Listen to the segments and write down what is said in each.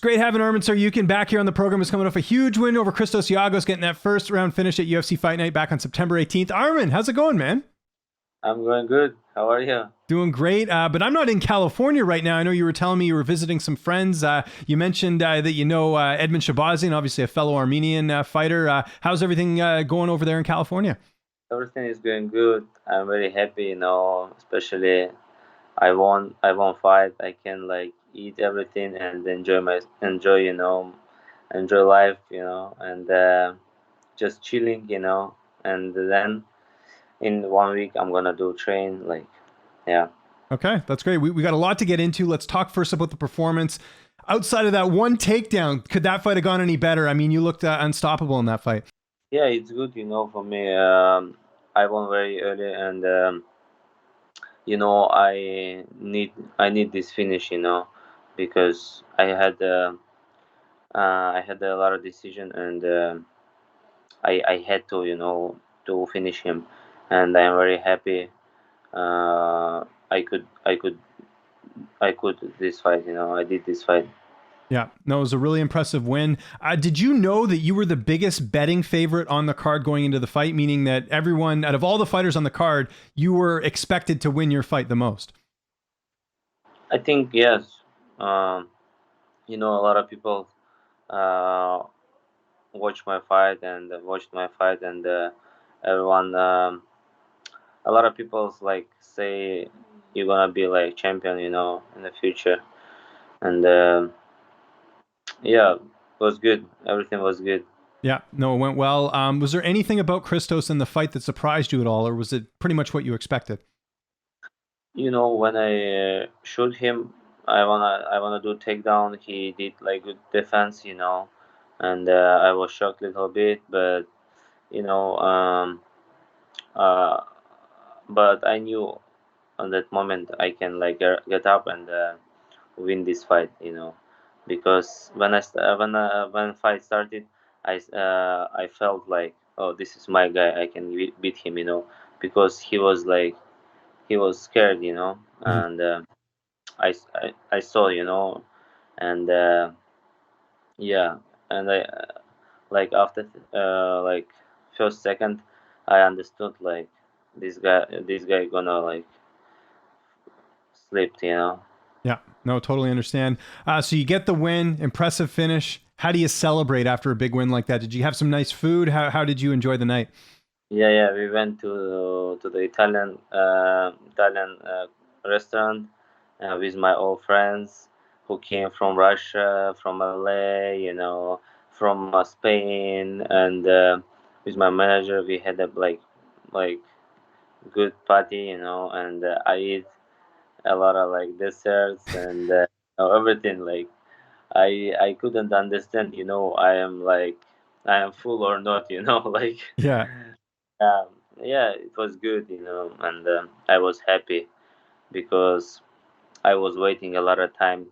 great having Arman Tsarukyan back here on the program. He's coming off a huge win over Christos Giagos, getting that first round finish at UFC Fight Night back on September 18th. Arman, how's it going, man? I'm going good. How are you? Doing great, but I'm not in California right now. I know you were telling me you were visiting some friends. You mentioned that you know Edmund Shabazz, obviously a fellow Armenian fighter. How's everything going over there in California? Everything is going good. I'm very happy, especially I won fight. I can like eat everything and enjoy life, and just chilling, and then in 1 week I'm gonna do train yeah. Okay, that's great. We got a lot to get into. Let's talk first about the performance. Outside of that one takedown, could that fight have gone any better? I mean, you looked unstoppable in that fight. Yeah, it's good, for me. I won very early, and I need this finish, because I had a lot of decision, and I had to, to finish him, and I am very happy. I could this fight, I did this fight. Yeah, no, it was a really impressive win. Did you know that you were the biggest betting favorite on the card going into the fight, meaning that everyone, out of all the fighters on the card, you were expected to win your fight the most? I think yes. A lot of people uh, watched my fight, and everyone. A lot of people like say you're gonna be like champion, in the future, and yeah, it was good. Everything was good. Yeah, no, it went well. Was there anything about Christos in the fight that surprised you at all, or was it pretty much what you expected? When I shoot him, I wanna do takedown. He did like good defense, and I was shocked a little bit, but you know, uh, but I knew on that moment I can like get up and win this fight, because when fight started, I felt like, oh, this is my guy. I can beat him, because he was scared, Mhm. and I saw, and yeah, and I like after like first second, I understood like this guy gonna like sleep, Yeah, no, totally understand. So you get the win, impressive finish. How do you celebrate after a big win like that? Did you have some nice food? How did you enjoy the night? Yeah, we went to the Italian restaurant with my old friends who came from Russia, from LA, from Spain, and with my manager we had a like good party, and I eat a lot of like desserts and everything. Like I couldn't understand, I am full or not, like. Yeah. Um, yeah, it was good, and I was happy because I was waiting a lot of time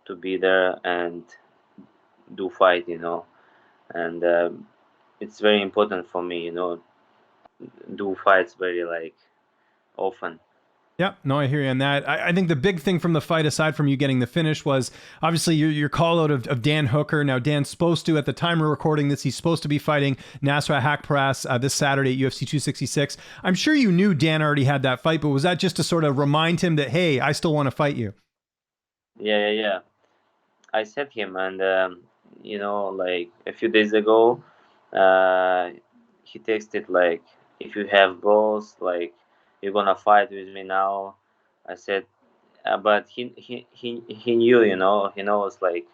to be there and do fight, and it's very important for me, do fights very like often. Yeah, no, I hear you on that. I think the big thing from the fight, aside from you getting the finish, was obviously your call out of Dan Hooker. Now, Dan's supposed to, at the time we're recording this, he's supposed to be fighting Nasrat this Saturday at UFC 266. I'm sure you knew Dan already had that fight, but was that just to sort of remind him that, hey, I still want to fight you? Yeah. I said him, and like a few days ago, uh, he texted like, if you have balls, like you're gonna fight with me now. I said, but he knew, he knows like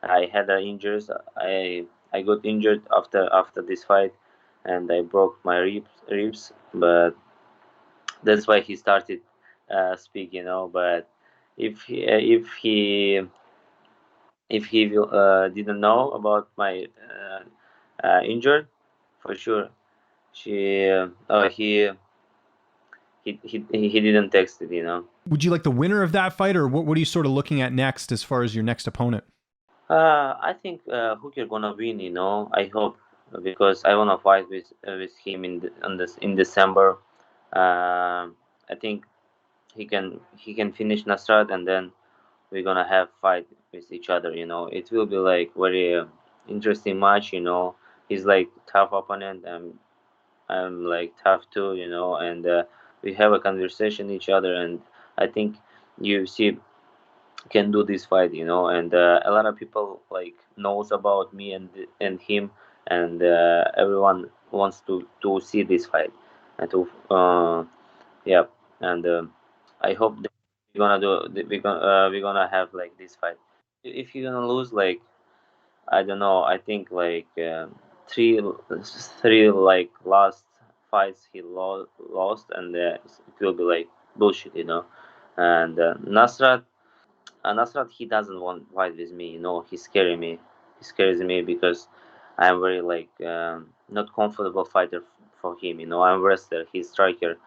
I had injuries. I got injured after this fight, and I broke my ribs. But that's why he started speak, But if he didn't know about my injured, for sure she he didn't text it, Would you like the winner of that fight, or what are you sort of looking at next as far as your next opponent? I think Hooker gonna win, I hope, because I wanna fight with him in December. I think he can finish Nasrat, and then we're gonna have fight with each other. It will be like very interesting match. He's like tough opponent, and I'm like tough too. And we have a conversation each other, and I think UFC can do this fight. And a lot of people like knows about me and him, and everyone wants to see this fight and to yeah. And I hope that we're gonna have like this fight. If you're gonna lose, like, I don't know, I think like three like last fights he lost, and it will be like bullshit. And Nasrat, he doesn't want to fight with me. He scares me. He scares me because I'm very like not comfortable fighter for him. I'm wrestler. He's striker,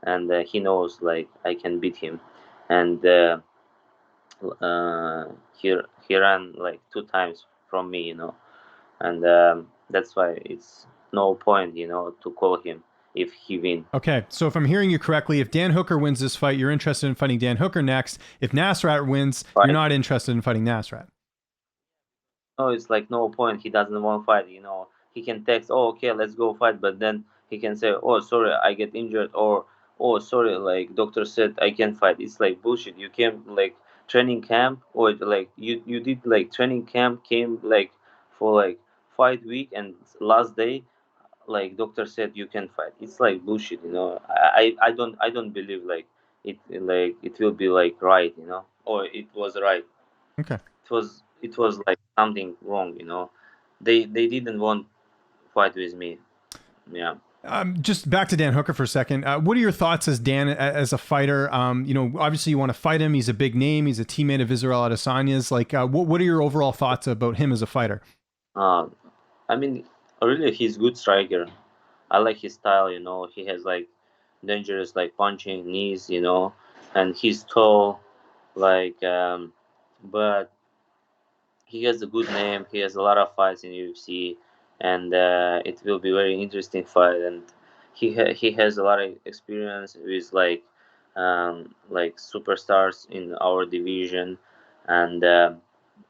and he knows like I can beat him. And uh, he ran like 2 times from me. And that's why it's no point. To call him if he win. Okay, so if I'm hearing you correctly, if Dan Hooker wins this fight, you're interested in fighting Dan Hooker next. If Nasrat wins, you're Right. not interested in fighting Nasrat. No, it's like no point. He doesn't want to fight. He can text, "Oh, okay, let's go fight," but then he can say, "Oh, sorry, I get injured," or "Oh, sorry, like doctor said I can't fight." It's like bullshit. You came like training camp, or like you did like training camp, came like for like fight week, and last day like doctor said you can fight. It's like bullshit. I don't believe like it will be like right. Or it was right. Okay. It was like something wrong. They didn't want fight with me. Yeah. Just back to Dan Hooker for a second. What are your thoughts as Dan as a fighter? Obviously you want to fight him. He's a big name. He's a teammate of Israel Adesanya's. Like, what are your overall thoughts about him as a fighter? I mean, really, he's good striker. I like his style. He has like dangerous like punching knees. And he's tall. Like, but he has a good name. He has a lot of fights in UFC, and it will be very interesting fight. And he has a lot of experience with like superstars in our division, and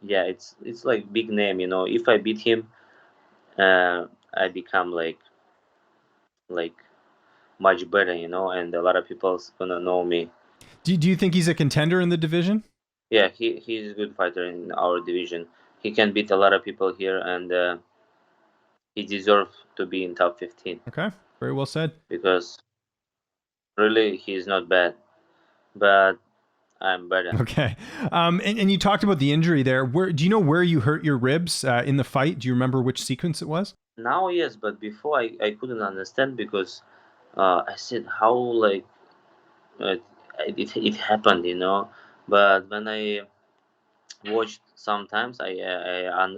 yeah, it's like big name. If I beat him, I become like much better. And a lot of people's gonna know me. Do you think he's a contender in the division? Yeah, he's a good fighter in our division. He can beat a lot of people here, and he deserves to be in top 15 Okay, very well said. because really he's not bad, but I'm better. Okay, and you talked about the injury there. Where do you know where you hurt your ribs in the fight? Do you remember which sequence it was? Now, yes, but before I couldn't understand because I said how like uh, it happened. But when I watched sometimes, I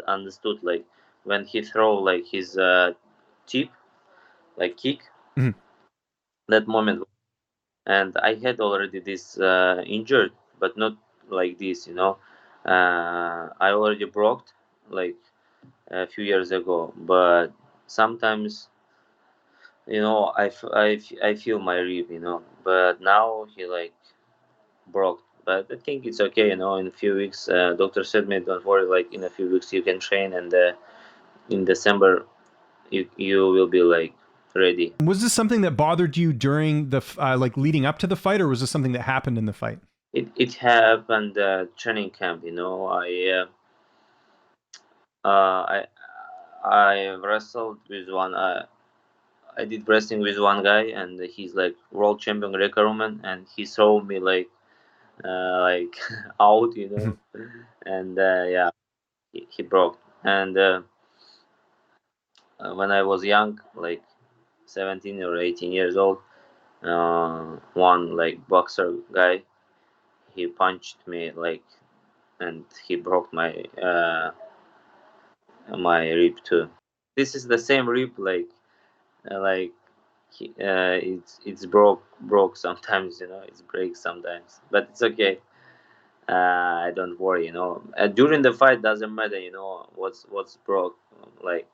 understood like when he throw like his tip, like kick, Mhm. that moment. And I had already this injured, but not like this. I already broke like a few years ago, but sometimes I feel my rib, but now he like broke. But I think it's okay. In a few weeks, doctor said me, don't worry, like in a few weeks you can train, and in December you will be like ready. Was this something that bothered you during the like leading up to the fight, or was this something that happened in the fight? It happened training camp. Uh, I I wrestled with one. I did wrestling with one guy, and he's like world champion Greco-Roman, and he saw me like out, and yeah, he broke. And when I was young, like 17 or 18 years old, one like boxer guy, he punched me like, and he broke my rib too. This is the same rib, like it's broke sometimes. It's breaks sometimes, but it's okay. I don't worry. During the fight doesn't matter. What's broke. Like,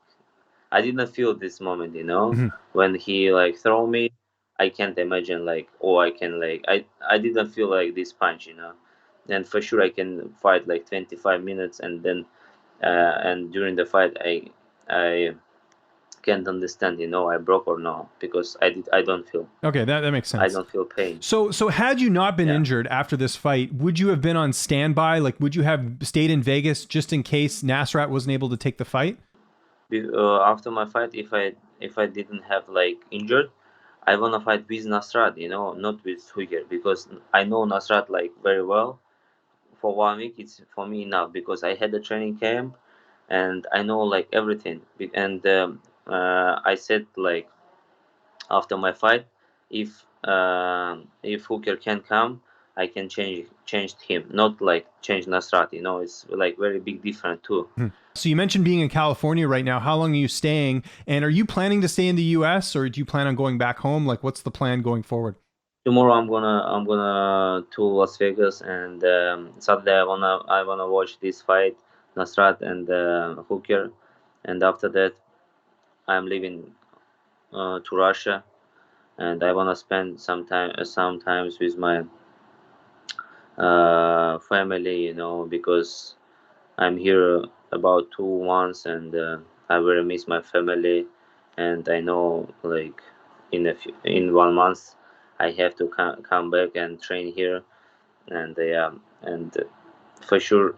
I didn't feel this moment. Mhm. When he like throw me, I can't imagine like, oh, I can like, I didn't feel like this punch. and for sure I can fight like 25 minutes, and then and during the fight I can't understand, I broke or no, because I don't feel, Okay, that makes I sense. don't feel pain. So had you not been Yeah. injured after this fight, would you have been on standby? Like, would you have stayed in Vegas just in case Nasrat wasn't able to take the fight? After my fight, if I didn't have like injured, I wanna fight with Nasrat, not with Hooker, because I know Nasrat like very well. For 1 week, it's for me enough, because I had a training camp and I know like everything. And I said like after my fight, if Hooker can come, I can change him, not like change Nasrat. It's like very big difference too. Hmm. So you mentioned being in California right now. How long are you staying? And are you planning to stay in the US or do you plan on going back home? Like, what's the plan going forward? Tomorrow I'm gonna to Las Vegas, and Saturday I wanna watch this fight, Nasrat and Hooker, and after that I'm leaving to Russia, and I wanna spend sometimes with my family, because I'm here about 2 months, and I very miss my family, and I know like in 1 month I have to come back and train here, and and for sure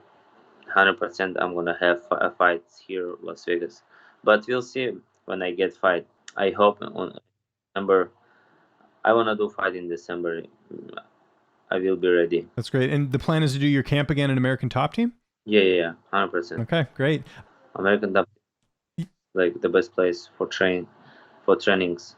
100% I'm gonna have a fight here Las Vegas, but we'll see when I get fight. I hope on December. I wanna do fight in December. I will be ready. That's great. And the plan is to do your camp again in American Top Team? Yeah, yeah, yeah, 100%. Okay, great. American Top, like the best place for trainings.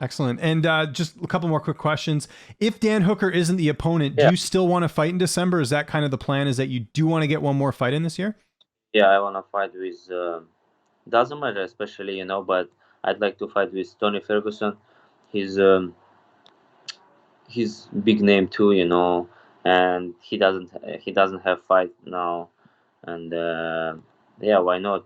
Excellent. And just a couple more quick questions. If Dan Hooker isn't the opponent, do Yeah, you still want to fight in December? Is that kind of the plan? Is that you do want to get one more fight in this year? yeah, I wanna fight with. Doesn't matter, especially but I'd like to fight with Tony Ferguson. He's he's big name too, and he doesn't have fight now, and yeah, why not?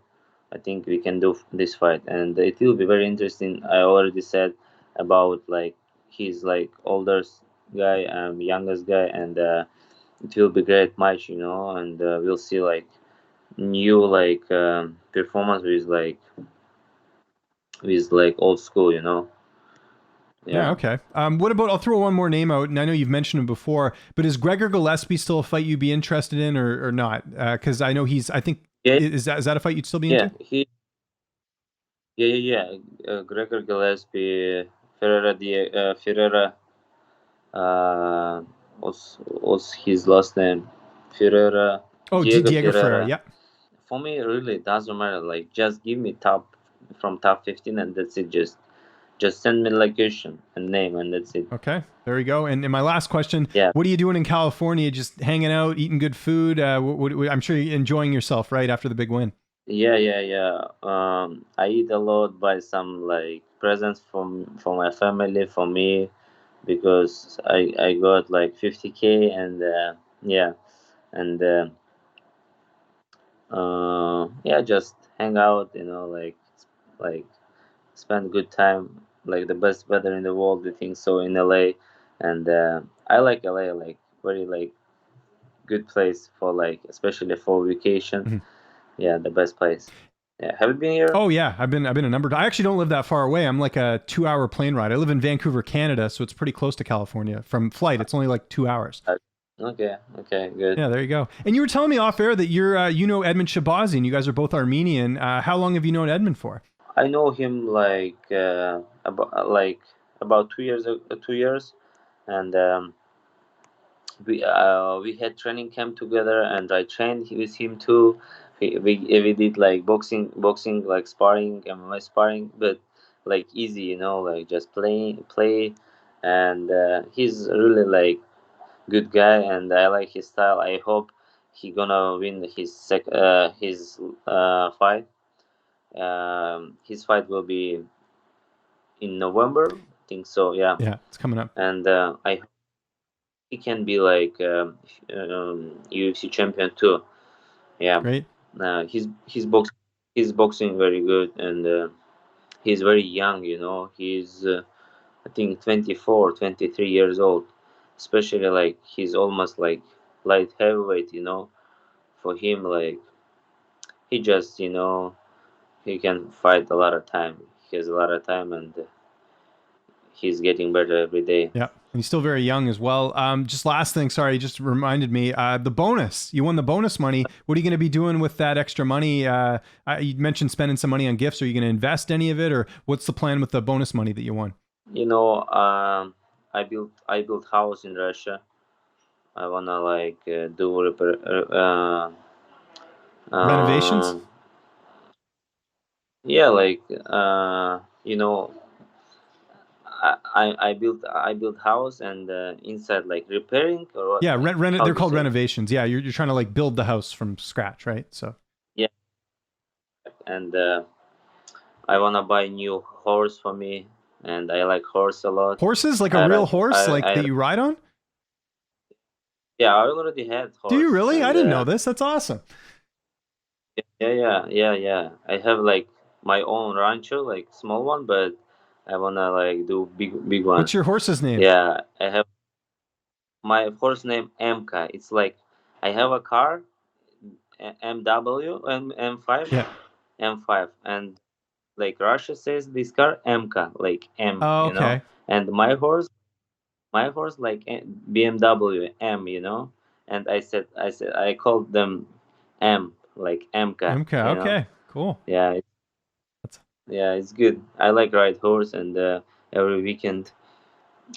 I think we can do this fight, and it will be very interesting. I already said about like he's like oldest guy, youngest guy, and it will be great match, and we'll see like new like performance with like old school, Yeah, yeah. okay. What about, I'll throw one more name out, and I know you've mentioned him before, but is Gregor Gillespie still a fight you'd be interested in or not? Because I know I think, Yeah, is that a fight you'd still be yeah, into? Gregor Gillespie, Ferreira, uh, what's his last name? Ferreira, Oh, Diego Diego Ferreira. Ferreira. Yeah. For me, really, it doesn't matter. Like, just give me top 15, and that's it. Just send me location and name, and that's it. Okay, there we go. And my last question, Yeah, what are you doing in California? Just hanging out, eating good food? I'm sure you're enjoying yourself, right, after the big win. yeah, yeah, yeah. I eat a lot, buy some like presents for my family, for me, because I got like 50K, and yeah, and yeah, just hang out, like spend good time, like the best weather in the world, we think so in LA, and I like LA, like very like good place for like especially for vacation. Mhm. Yeah, the best place. Yeah, have you been here? Oh yeah, I've been a number. I actually don't live that far away. I'm like a 2 hour plane ride. I live in Vancouver, Canada, so it's pretty close to California. From flight, it's only like 2 hours. Okay, okay, good. Yeah, there you go. And you were telling me off air that you know Edmund Shabazz, and you guys are both Armenian. How long have you known Edmund for? I know him about 2 years, 2 years, and we had training camp together, and I trained with him too. We did like boxing like sparring, MMA sparring, but like easy, like just play, and he's really like good guy, and I like his style. I hope he gonna win his fight. His fight will be in November, I think so. Yeah, Yeah, it's coming up. and I hope he can be like UFC champion too. Yeah, Great. he's boxing very good, and he's very young. He's I think 24, 23 years old. Especially like he's almost like light heavyweight. For him, like he just he can fight a lot of time. He has a lot of time, and he's getting better every day. Yeah. And he's still very young as well. Just last thing, sorry, just reminded me, the bonus. You won the bonus money. What are you going to be doing with that extra money? You mentioned spending some money on gifts. Are you going to invest any of it, or what's the plan with the bonus money that you won? I built house in Russia. I wanna like do repair, Renovations? um, yeah, like you know, I built house and inside like repairing or what, Yeah, like how they're you called say? renovations. Yeah, you're trying to like build the house from scratch, right? So Yeah, and I wanna buy new horse for me, and I like horse a lot. horses, like a I real ride, horse, like that you ride on? yeah, I already had Do you horse, really? I and didn't know this. That's awesome. yeah. I have like my own rancho, like small one, but I wanna like do big one. What's your horse's name? Yeah, I have my horse name MK. It's like I have a car, MW M5, Yeah. M5, and like Russia says this car MK, like M, Oh, okay. and my horse like BMW M, and I called them M, like MK, MK. Okay. Cool. yeah. That's Yeah, it's good. I like ride horse, and every weekend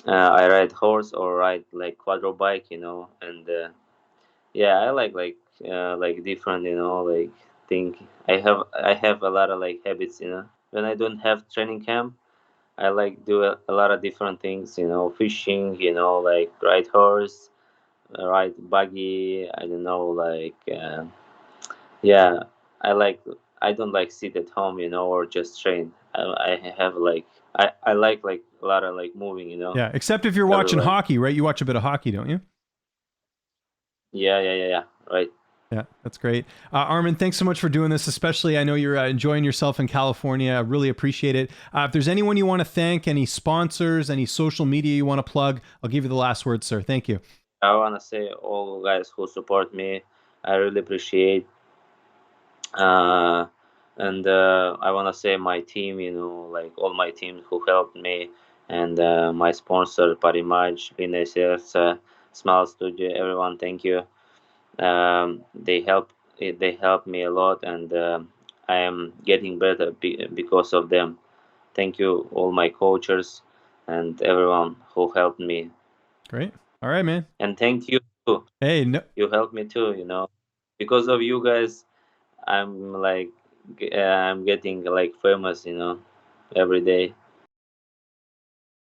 I ride horse or ride like quadro bike, and yeah, I like different, like think. I have a lot of like habits, When I don't have training camp, I like do a lot of different things, fishing, like ride horse, ride buggy. I don't know, like yeah, I like I don't like sit at home, or just train. I have I like a lot of like moving, yeah. Except if you're watching everywhere. hockey, right? You watch a bit of hockey, don't you? Yeah. Right. Yeah, that's great. Arman, thanks so much for doing this. Especially, I know you're enjoying yourself in California. I really appreciate it. If there's anyone you want to thank, any sponsors, any social media you want to plug, I'll give you the last word, sir. Thank you. I wanna say all guys who support me, I really appreciate. Uh, and I wanna say my team, like all my team who helped me, and my sponsor, Parimaj, Vinicius, Smile Studio, everyone. Thank you. They help me a lot, and I am getting better because of them. Thank you all my coaches and everyone who helped me, Great. All right, man. and thank you too. Hey, no, You helped me too, because of you guys. I'm like I'm getting like famous, every day.